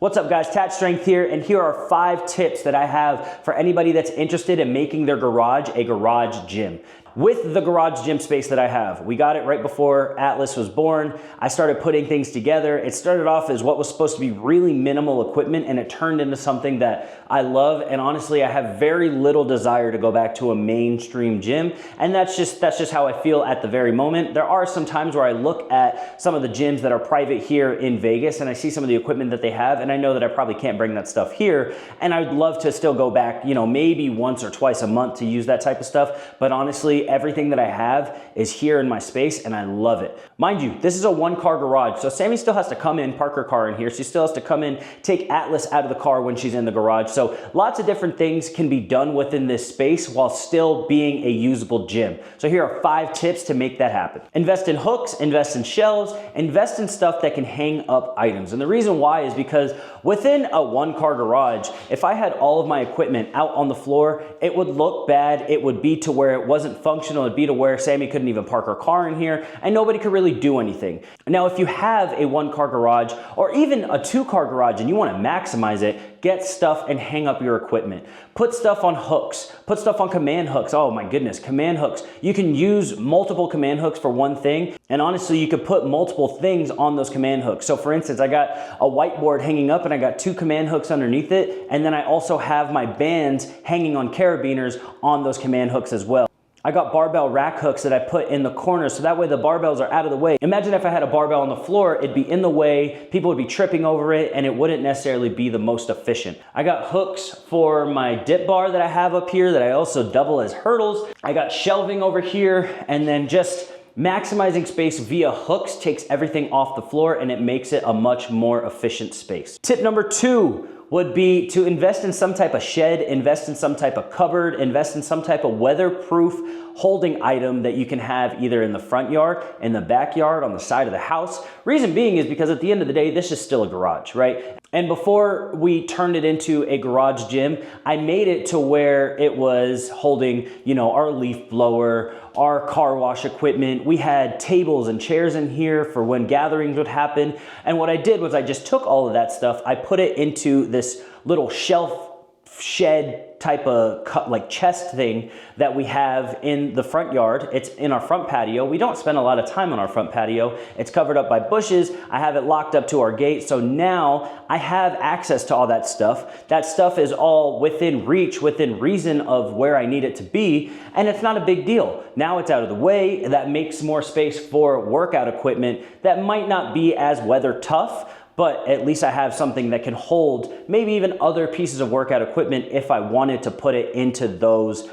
What's up guys, TAT Strength here, and here are 5 tips that I have for anybody that's interested in making their garage a garage gym. With the garage gym space that I have, we got it right before Atlas was born. I started putting things together. It started off as what was supposed to be really minimal equipment, and it turned into something that I love, and honestly, I have very little desire to go back to a mainstream gym, and that's just how I feel at the very moment. There are some times where I look at some of the gyms that are private here in Vegas, and I see some of the equipment that they have, and I know that I probably can't bring that stuff here, and I'd love to still go back, you know, maybe once or twice a month to use that type of stuff, but honestly, everything that I have is here in my space and I love it. Mind you, this is a 1-car garage, so Sammy still has to come in, park her car in here. She still has to come in, take Atlas out of the car when she's in the garage. So lots of different things can be done within this space while still being a usable gym. So here are 5 tips to make that happen. Invest in hooks, invest in shelves, invest in stuff that can hang up items. And the reason why is because within a 1-car garage, if I had all of my equipment out on the floor, it would look bad. It would be to where it wasn't functional. It'd be to where Sammy couldn't even park her car in here and nobody could really do anything. Now, if you have a 1-car garage or even a 2-car garage and you want to maximize it, get stuff and hang up your equipment. Put stuff on hooks, put stuff on command hooks. Oh my goodness, command hooks. You can use multiple command hooks for one thing, and honestly, you could put multiple things on those command hooks. So for instance, I got a whiteboard hanging up and I got 2 command hooks underneath it, and then I also have my bands hanging on carabiners on those command hooks as well. I got barbell rack hooks that I put in the corner so that way the barbells are out of the way. Imagine if I had a barbell on the floor, it'd be in the way, people would be tripping over it, and it wouldn't necessarily be the most efficient. I got hooks for my dip bar that I have up here that I also double as hurdles. I got shelving over here, and then just maximizing space via hooks takes everything off the floor and it makes it a much more efficient space. Tip number 2 would be to invest in some type of shed, invest in some type of cupboard, invest in some type of weatherproof holding item that you can have either in the front yard, in the backyard, on the side of the house. Reason being is because at the end of the day, this is still a garage, right? And before we turned it into a garage gym, I made it to where it was holding, you know, our leaf blower, our car wash equipment. We had tables and chairs in here for when gatherings would happen. And what I did was I just took all of that stuff, I put it into this little shelf shed type of like chest thing that we have in the front yard. It's in our front patio. We don't spend a lot of time on our front patio. It's covered up by bushes. I have it locked up to our gate. So now I have access to all that stuff. That stuff is all within reach, within reason of where I need it to be. And it's not a big deal. Now it's out of the way. That makes more space for workout equipment that might not be as weather tough, but at least I have something that can hold maybe even other pieces of workout equipment if I wanted to put it into those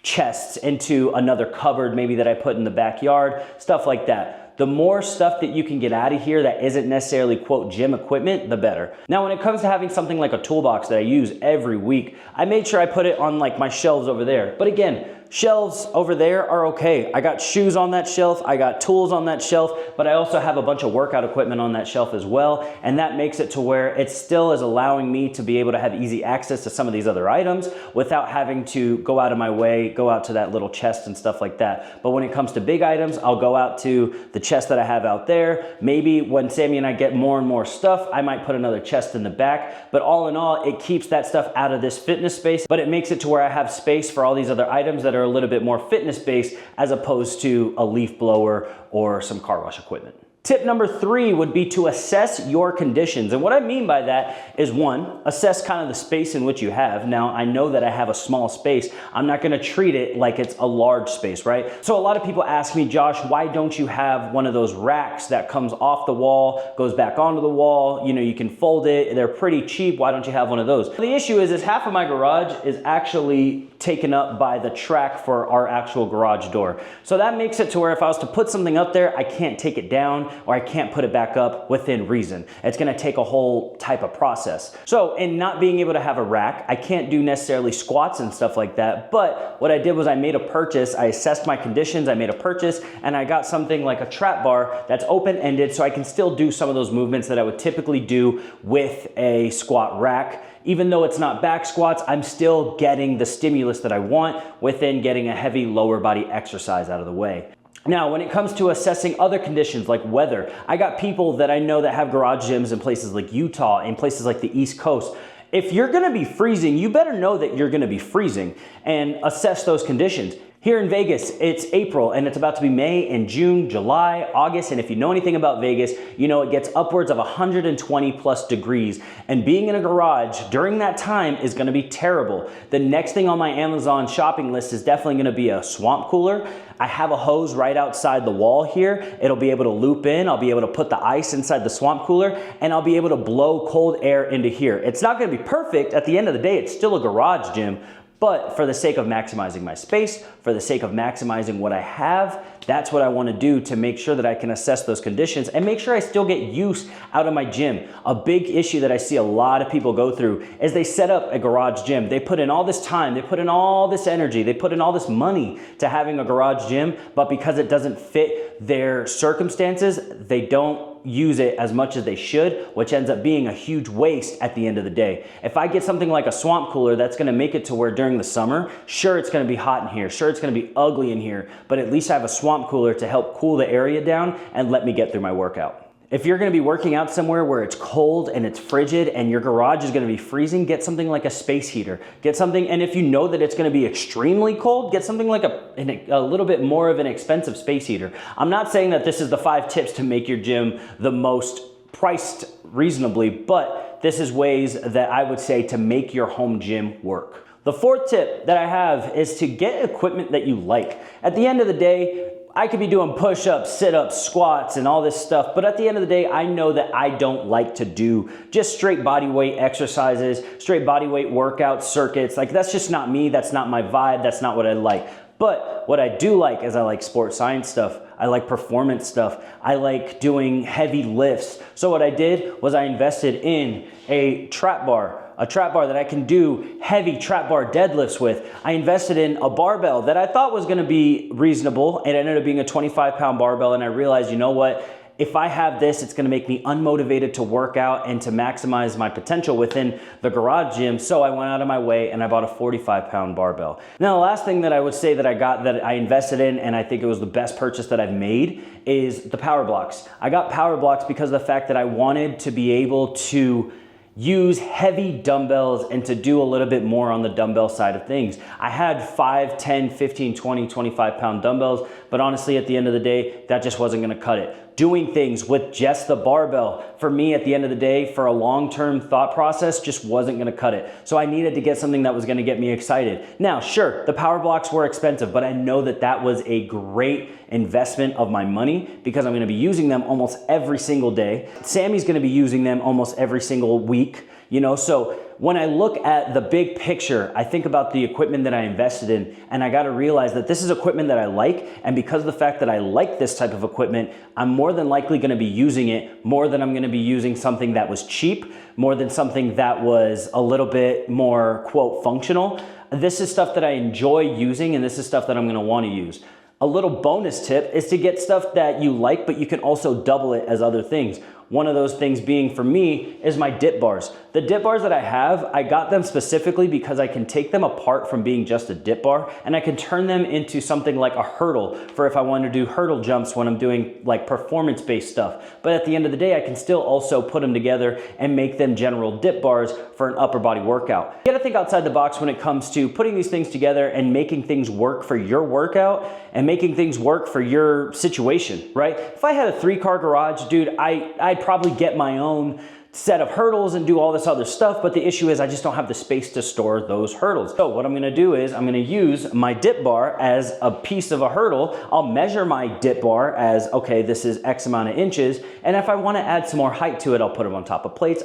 chests, into another cupboard maybe that I put in the backyard, stuff like that. The more stuff that you can get out of here that isn't necessarily quote gym equipment, the better. Now, when it comes to having something like a toolbox that I use every week, I made sure I put it on like my shelves over there. But again, shelves over there are okay. I got shoes on that shelf, I got tools on that shelf, but I also have a bunch of workout equipment on that shelf as well, and that makes it to where it still is allowing me to be able to have easy access to some of these other items without having to go out of my way, go out to that little chest and stuff like that. But when it comes to big items, I'll go out to the chest that I have out there. Maybe when Sammy and I get more and more stuff, I might put another chest in the back, but all in all, it keeps that stuff out of this fitness space, but it makes it to where I have space for all these other items that are a little bit more fitness based as opposed to a leaf blower or some car wash equipment. Tip number 3 would be to assess your conditions. And what I mean by that is 1, assess kind of the space in which you have. Now, I know that I have a small space. I'm not gonna treat it like it's a large space, right? So a lot of people ask me, Josh, why don't you have one of those racks that comes off the wall, goes back onto the wall, you know, you can fold it, they're pretty cheap, why don't you have one of those? The issue is half of my garage is actually taken up by the track for our actual garage door. So that makes it to where if I was to put something up there, I can't take it down or I can't put it back up within reason. It's gonna take a whole type of process. So in not being able to have a rack, I can't do necessarily squats and stuff like that, but what I did was I made a purchase, I assessed my conditions, I made a purchase, and I got something like a trap bar that's open-ended so I can still do some of those movements that I would typically do with a squat rack. Even though it's not back squats, I'm still getting the stimulus that I want within getting a heavy lower body exercise out of the way. Now, when it comes to assessing other conditions like weather, I got people that I know that have garage gyms in places like Utah, in places like the East Coast. If you're gonna be freezing, you better know that you're gonna be freezing and assess those conditions. Here in Vegas, it's April and it's about to be May and June, July, August, and if you know anything about Vegas, you know it gets upwards of 120 plus degrees, and being in a garage during that time is gonna be terrible. The next thing on my Amazon shopping list is definitely gonna be a swamp cooler. I have a hose right outside the wall here. It'll be able to loop in, I'll be able to put the ice inside the swamp cooler, and I'll be able to blow cold air into here. It's not gonna be perfect. At the end of the day, it's still a garage gym, but for the sake of maximizing my space, for the sake of maximizing what I have, that's what I want to do to make sure that I can assess those conditions and make sure I still get use out of my gym. A big issue that I see a lot of people go through is they set up a garage gym. They put in all this time, they put in all this energy, they put in all this money to having a garage gym, but because it doesn't fit their circumstances, they don't use it as much as they should, which ends up being a huge waste at the end of the day. If I get something like a swamp cooler that's gonna make it to where during the summer, sure it's gonna be hot in here, sure it's gonna be ugly in here, but at least I have a swamp cooler to help cool the area down and let me get through my workout. If you're gonna be working out somewhere where it's cold and it's frigid and your garage is gonna be freezing, get something like a space heater. Get something, and if you know that it's gonna be extremely cold, get something like a little bit more of an expensive space heater. I'm not saying that this is the 5 tips to make your gym the most priced reasonably, but this is ways that I would say to make your home gym work. The 4th tip that I have is to get equipment that you like. At the end of the day, I could be doing push-ups, sit-ups, squats, and all this stuff, but at the end of the day, I know that I don't like to do just straight body weight exercises, straight body weight workout circuits. Like, that's just not me, that's not my vibe, that's not what I like. But what I do like is I like sports science stuff, I like performance stuff, I like doing heavy lifts. So what I did was I invested in a trap bar that I can do heavy trap bar deadlifts with. I invested in a barbell that I thought was gonna be reasonable. It ended up being a 25-pound barbell, and I realized, you know what? If I have this, it's gonna make me unmotivated to work out and to maximize my potential within the garage gym. So I went out of my way and I bought a 45-pound barbell. Now, the last thing that I would say that I invested in, and I think it was the best purchase that I've made, is the power blocks. I got power blocks because of the fact that I wanted to be able to use heavy dumbbells and to do a little bit more on the dumbbell side of things. I had 5, 10, 15, 20, 25 pound dumbbells, but honestly, at the end of the day, that just wasn't gonna cut it. Doing things with just the barbell, for me at the end of the day, for a long-term thought process, just wasn't gonna cut it. So I needed to get something that was gonna get me excited. Now, sure, the power blocks were expensive, but I know that that was a great investment of my money because I'm gonna be using them almost every single day. Sammy's gonna be using them almost every single week, you know, so when I look at the big picture, I think about the equipment that I invested in, and I gotta realize that this is equipment that I like, and because of the fact that I like this type of equipment, I'm more than likely gonna be using it more than I'm gonna be using something that was cheap, more than something that was a little bit more, quote, functional. This is stuff that I enjoy using, and this is stuff that I'm gonna wanna use. A little bonus tip is to get stuff that you like, but you can also double it as other things. One of those things being for me is my dip bars. The dip bars that I have, I got them specifically because I can take them apart from being just a dip bar and I can turn them into something like a hurdle for if I want to do hurdle jumps when I'm doing like performance-based stuff. But at the end of the day, I can still also put them together and make them general dip bars for an upper body workout. You gotta think outside the box when it comes to putting these things together and making things work for your workout and making things work for your situation, right? If I had a 3-car garage, dude, I'd probably get my own set of hurdles and do all this other stuff, but the issue is I just don't have the space to store those hurdles. So what I'm gonna do is I'm gonna use my dip bar as a piece of a hurdle. I'll measure my dip bar as, okay, this is X amount of inches, and if I wanna add some more height to it, I'll put them on top of plates.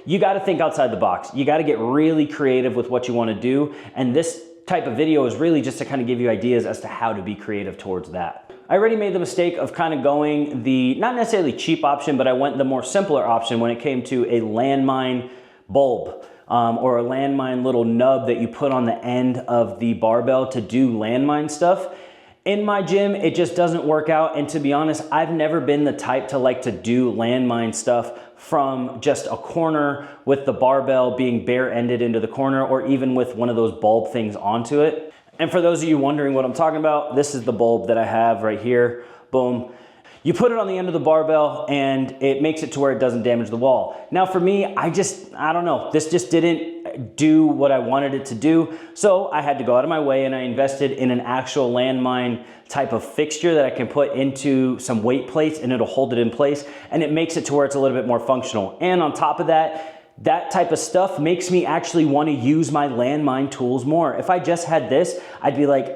You gotta think outside the box. You gotta get really creative with what you wanna do, and this type of video is really just to kind of give you ideas as to how to be creative towards that. I already made the mistake of kind of going the, not necessarily cheap option, but I went the more simpler option when it came to a landmine bulb or a landmine little nub that you put on the end of the barbell to do landmine stuff. In my gym, it just doesn't work out, and to be honest, I've never been the type to like to do landmine stuff from just a corner with the barbell being bare-ended into the corner or even with one of those bulb things onto it. And for those of you wondering what I'm talking about, this is the bulb that I have right here. Boom. You put it on the end of the barbell and it makes it to where it doesn't damage the wall. Now for me, I don't know, this just didn't do what I wanted it to do. So I had to go out of my way and I invested in an actual landmine type of fixture that I can put into some weight plates and it'll hold it in place and it makes it to where it's a little bit more functional. And on top of that, that type of stuff makes me actually want to use my landmine tools more. If I just had this, I'd be like,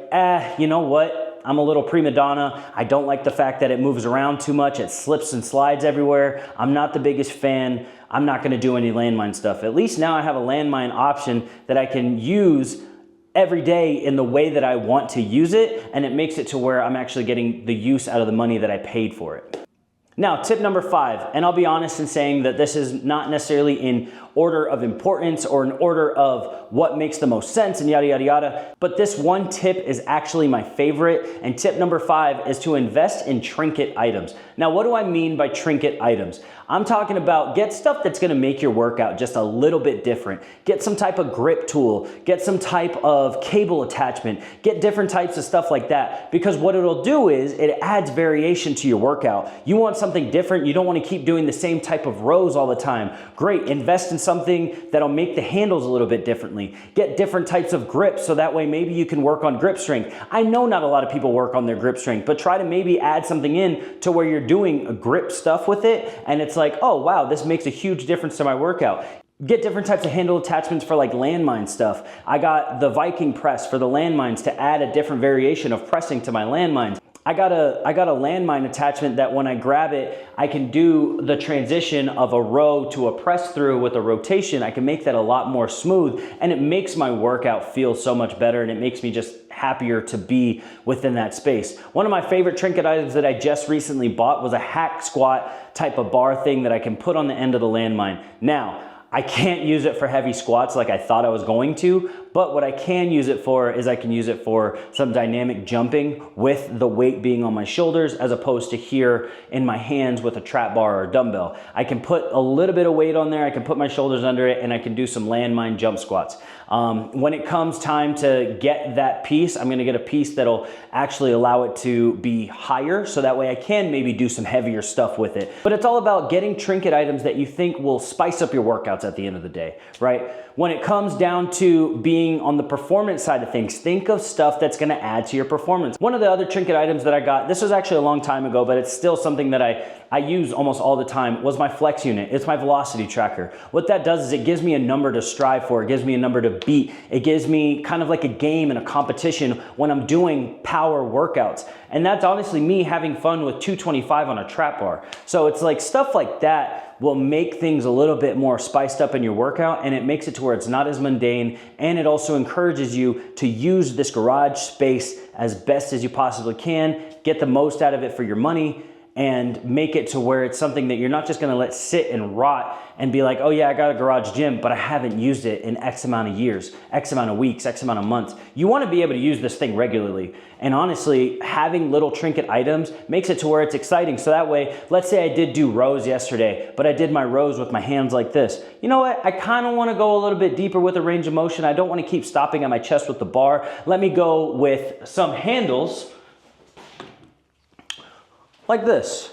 you know what? I'm a little prima donna. I don't like the fact that it moves around too much. It slips and slides everywhere. I'm not the biggest fan. I'm not gonna do any landmine stuff. At least now I have a landmine option that I can use every day in the way that I want to use it, and it makes it to where I'm actually getting the use out of the money that I paid for it. Now, tip number 5, and I'll be honest in saying that this is not necessarily in order of importance or in order of what makes the most sense and yada, yada, yada, but this one tip is actually my favorite, and tip number 5 is to invest in trinket items. Now, what do I mean by trinket items? I'm talking about get stuff that's gonna make your workout just a little bit different. Get some type of grip tool, get some type of cable attachment, get different types of stuff like that, because what it'll do is it adds variation to your workout. You want something different, you don't wanna keep doing the same type of rows all the time. Great, invest in something that'll make the handles a little bit differently. Get different types of grips so that way maybe you can work on grip strength. I know not a lot of people work on their grip strength, but try to maybe add something in to where you're doing a grip stuff with it and it's like, oh wow, this makes a huge difference to my workout. Get different types of handle attachments for like landmine stuff. I got the Viking press for the landmines to add a different variation of pressing to my landmines. I got a landmine attachment that when I grab it, I can do the transition of a row to a press through with a rotation. I can make that a lot more smooth and it makes my workout feel so much better and it makes me just happier to be within that space. One of my favorite trinket items that I just recently bought was a hack squat type of bar thing that I can put on the end of the landmine. Now, I can't use it for heavy squats like I thought I was going to, but what I can use it for is I can use it for some dynamic jumping with the weight being on my shoulders as opposed to here in my hands with a trap bar or a dumbbell. I can put a little bit of weight on there, I can put my shoulders under it, and I can do some landmine jump squats. When it comes time to get that piece, I'm gonna get a piece that'll actually allow it to be higher so that way I can maybe do some heavier stuff with it. But it's all about getting trinket items that you think will spice up your workouts at the end of the day, right? When it comes down to being on the performance side of things, think of stuff that's gonna add to your performance. One of the other trinket items that I got, this was actually a long time ago, but it's still something that I use almost all the time, was my flex unit. It's my velocity tracker. What that does is it gives me a number to strive for. It gives me a number to beat. It gives me kind of like a game and a competition when I'm doing power workouts. And that's honestly me having fun with 225 on a trap bar. So it's like stuff like that will make things a little bit more spiced up in your workout, and it makes it to where it's not as mundane, and it also encourages you to use this garage space as best as you possibly can, get the most out of it for your money, and make it to where it's something that you're not just gonna let sit and rot and be like, oh yeah, I got a garage gym, but I haven't used it in X amount of years, X amount of weeks, X amount of months. You wanna be able to use this thing regularly. And honestly, having little trinket items makes it to where it's exciting. So that way, let's say I did do rows yesterday, but I did my rows with my hands like this. You know what? I kinda wanna go a little bit deeper with the range of motion. I don't wanna keep stopping at my chest with the bar. Let me go with some handles like this.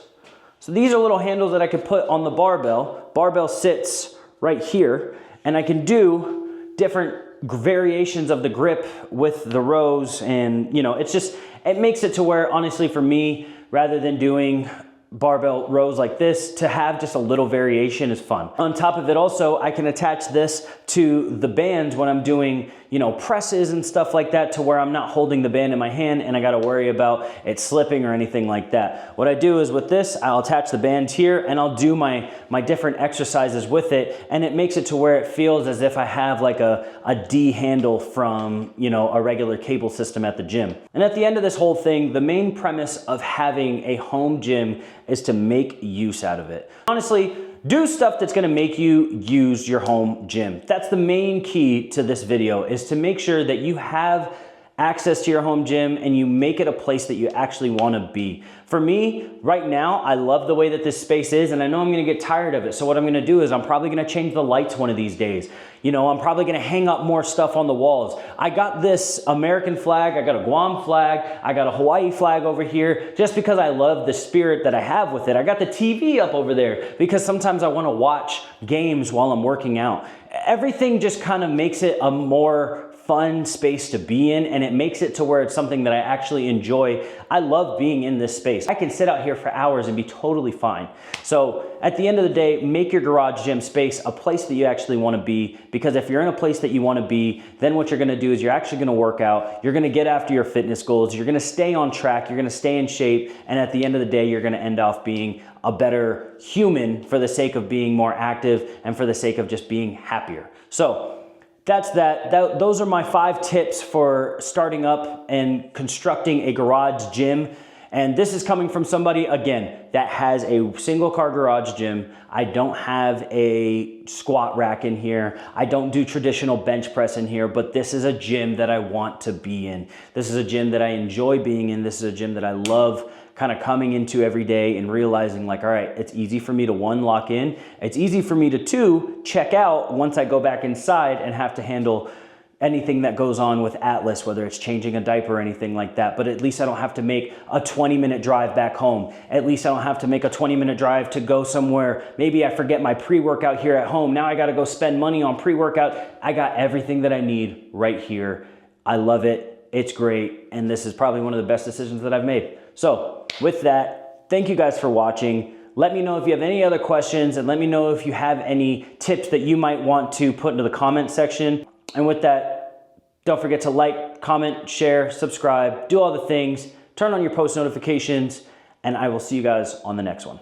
So these are little handles that I could put on the barbell. Barbell sits right here, and I can do different variations of the grip with the rows, and you know, it makes it to where, honestly, for me, rather than doing barbell rows like this, to have just a little variation is fun. On top of it also, I can attach this to the bands when I'm doing, you know, presses and stuff like that, to where I'm not holding the band in my hand and I gotta worry about it slipping or anything like that. What I do is with this, I'll attach the band here and I'll do my different exercises with it, and it makes it to where it feels as if I have like a D handle from, you know, a regular cable system at the gym. And at the end of this whole thing, the main premise of having a home gym is to make use out of it. Honestly, do stuff that's gonna make you use your home gym. That's the main key to this video, is to make sure that you have access to your home gym, and you make it a place that you actually want to be. For me, right now, I love the way that this space is, and I know I'm going to get tired of it. So what I'm going to do is I'm probably going to change the lights one of these days. You know, I'm probably going to hang up more stuff on the walls. I got this American flag, I got a Guam flag, I got a Hawaii flag over here, just because I love the spirit that I have with it. I got the TV up over there because sometimes I want to watch games while I'm working out. Everything just kind of makes it a more fun space to be in, and it makes it to where it's something that I actually enjoy. I love being in this space. I can sit out here for hours and be totally fine. So at the end of the day, make your garage gym space a place that you actually want to be, because if you're in a place that you want to be, then what you're going to do is you're actually going to work out, you're going to get after your fitness goals, you're going to stay on track, you're going to stay in shape, and at the end of the day, you're going to end off being a better human for the sake of being more active and for the sake of just being happier. So that's that. Those are my 5 tips for starting up and constructing a garage gym. And this is coming from somebody, again, that has a single car garage gym. I don't have a squat rack in here. I don't do traditional bench press in here, but this is a gym that I want to be in. This is a gym that I enjoy being in. This is a gym that I love kind of coming into every day and realizing like, all right, it's easy for me to 1, lock in. It's easy for me to 2, check out once I go back inside and have to handle anything that goes on with Atlas, whether it's changing a diaper or anything like that. But at least I don't have to make a 20-minute drive back home. At least I don't have to make a 20-minute drive to go somewhere. Maybe I forget my pre-workout here at home. Now I got to go spend money on pre-workout. I got everything that I need right here. I love it. It's great. And this is probably one of the best decisions that I've made. So with that, thank you guys for watching. Let me know if you have any other questions, and let me know if you have any tips that you might want to put into the comment section. And with that, don't forget to like, comment, share, subscribe, do all the things, turn on your post notifications, and I will see you guys on the next one.